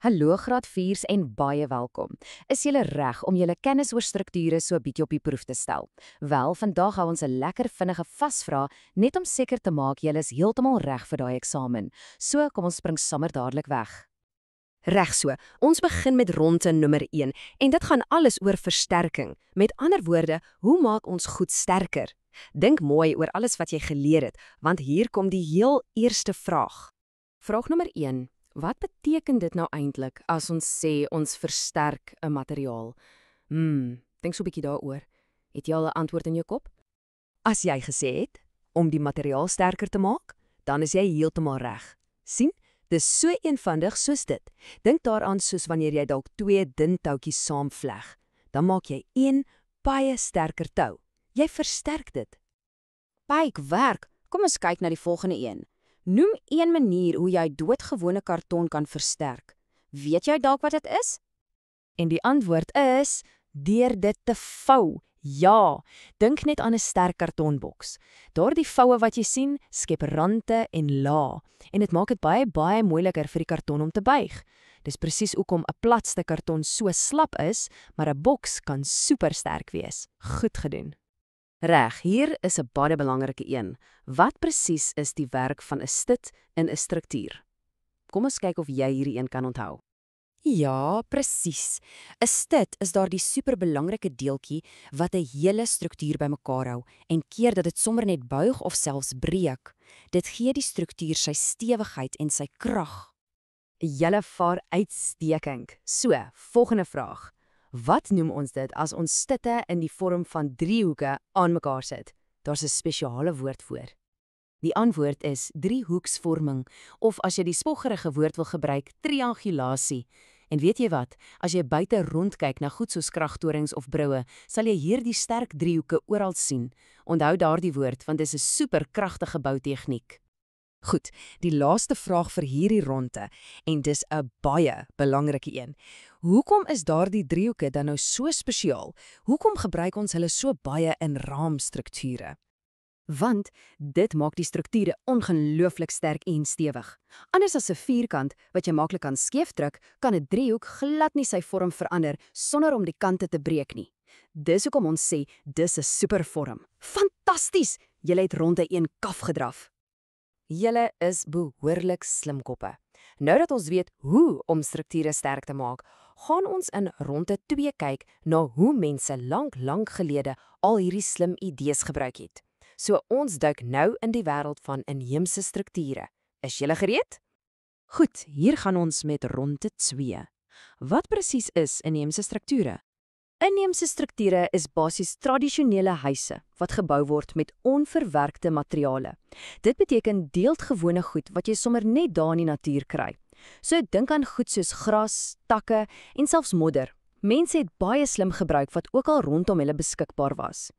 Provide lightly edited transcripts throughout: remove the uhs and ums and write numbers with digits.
Hallo graad 4s en baie welkom. Is julle reg om julle kennis oor strukture so 'n bietjie op die proef te stel? Wel, vandag hou ons 'n lekker vinnige vasvraag net om seker te maak julle is heeltemal reg vir daai eksamen. So, kom ons spring sommer dadelik weg. Reg so, ons begin met ronde nommer 1 en dit gaan alles oor versterking. Met ander woorde, hoe maak ons goed sterker? Dink mooi oor alles wat jy geleer het, want hier kom die heel eerste vraag. Vraag nommer 1. Wat beteken dit nou eintlik as ons sê ons versterk 'n materiaal? Dink so 'n bietjie daaroor. Het jy al 'n antwoord in jou kop? As jy gesê het om die materiaal sterker te maak, dan is jy heeltemal reg. Sien? Dis so eenvoudig soos dit. Dink daaraan soos wanneer jy dalk 2 dun toutjies saamvleg. Dan maak jy 1 baie sterker tou. Jy versterk dit. Pyk, werk. Kom ons kyk na die volgende een. Noem een manier hoe jy doodgewone karton kan versterk. Weet jy dalk wat dit is? En die antwoord is deur dit te vou. Ja, dink net aan 'n sterk kartonboks. Daardie voue wat jy sien, skep rande en lae en dit maak dit baie moeiliker vir die karton om te buig. Dis presies hoekom 'n platste karton so slap is, maar 'n boks kan supersterk wees. Goed gedoen. Reg, hier is 'n baie belangrike een. Wat presies is die werk van 'n stit in 'n struktuur? Kom ons kyk of jy hierdie een kan onthou. Ja, presies. 'n Stit is daardie superbelangrike deeltjie wat 'n hele struktuur bymekaar hou en keer dat dit sommer net buig of selfs breek. Dit gee die struktuur sy stewigheid en sy krag. Julle vaar uitstekend. So, volgende vraag. Wat noem ons dit as ons stitte in die vorm van driehoeke aan mekaar sit? Daar's 'n spesiale woord voor. Die antwoord is driehoeksvorming, of as jy die spoggerige woord wil gebruik, triangulasie. En weet jy wat, as jy buite rondkyk na goed soos kragtorings of broue, sal jy hierdie sterk driehoeke oral sien. Onthou daardie woord, want dit is 'n superkragtige boutegniek. Goed, die laaste vraag vir hierdie ronde, en dis 'n baie belangrike een. Hoekom is daardie driehoeke dan nou so spesiaal? Hoekom gebruik ons hulle so baie in raamstrukture? Want dit maak die strukture ongelooflik sterk en stewig. Anders as 'n vierkant wat jy maklik kan skeefdruk, kan 'n driehoek glad nie sy vorm verander sonder om die kante te breek nie. Dis hoekom ons sê dis 'n supervorm. Fantasties! Julle het ronde 1 kaf gedraf. Julle is behoorlik slimkoppe. Nou dat ons weet hoe om strukture sterk te maak, gaan ons in ronde 2 kyk na hoe mense lank gelede al hierdie slim idees gebruik het. So ons duik nou in die wêreld van inheemse strukture. Is julle gereed? Goed, hier gaan ons met ronde 2. Wat presies is inheemse strukture? Inheemse strukture is basies tradisionele huise wat gebou word met onverwerkte materiale. Dit beteken deeltgewone goed wat jy sommer net daar in die natuur kry. So dink aan goed soos gras, takke en selfs modder. Mense het baie slim gebruik wat ook al rondom hulle beskikbaar was.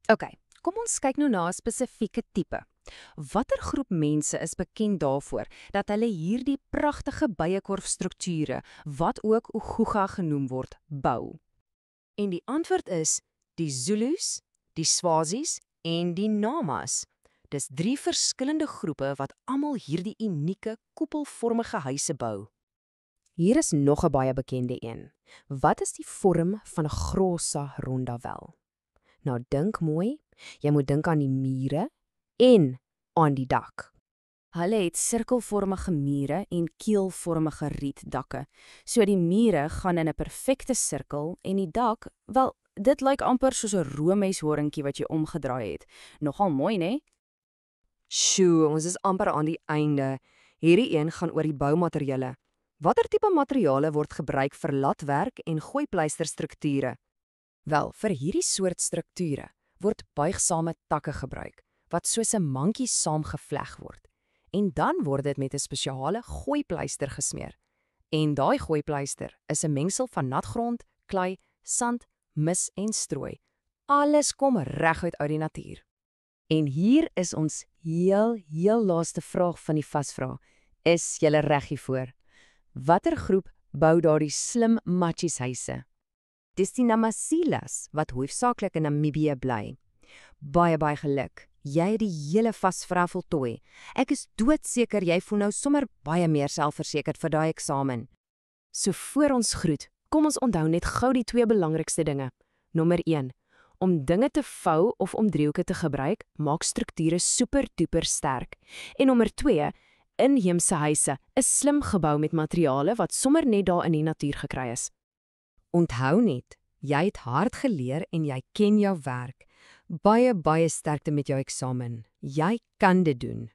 OK, kom ons kyk nou na 'n spesifieke tipe. Watter groep mense is bekend daarvoor dat hulle hierdie pragtige bijekorfstrukture, wat ook Uguga genoem word, bou? En die antwoord is die Zulus, die Swazis en die Namas. Dis 3 verskillende groepe wat almal hierdie unieke koepelvormige huise bou. Hier is nog 'n baie bekende een. Wat is die vorm van 'n Grossa rondawel? Nou dink mooi, jy moet dink aan die mure en aan die dak. Hulle het sirkelvormige mure en keelvormige rietdakke. So die mure gaan in 'n perfekte sirkel en die dak, wel, dit lyk amper soos 'n roomyshoringkie wat jy omgedraai het. Nogal mooi, né? Sjoe, ons is amper aan die einde. Hierdie een gaan oor die boumateriale. Watter tipe materiale word gebruik vir latwerk en gooipleisterstrukture? Wel, vir hierdie soort strukture word buigsame takke gebruik, wat soos 'n mankie saamgevleg word. En dan word dit met 'n spesiale gooipleister gesmeer. En daai gooipleister is 'n mengsel van natgrond, klei, sand, mis en strooi. Alles kom reguit uit die natuur. En hier is ons heel laaste vraag van die vasvraag. Is julle reg hiervoor? Watter groep bou daardie slim matjieshuise? Dis die Namasilas wat hoofsaaklik in Namibië bly. Baie geluk. Jy het die hele vasvraag voltooi. Ek is doodseker jy voel nou sommer baie meer selfversekerd vir daai eksamen. So voor ons groet, kom ons onthou net gou die 2 belangrikste dinge. Nommer 1. Om dinge te vou of om driehoeke te gebruik, maak strukture super-duper sterk. En nommer 2, inheemse huise is slim gebou met materiale wat sommer net daar in die natuur gekry is. Onthou net, jy het hard geleer en jy ken jou werk. Baie sterkte met jou eksamen. Jy kan dit doen.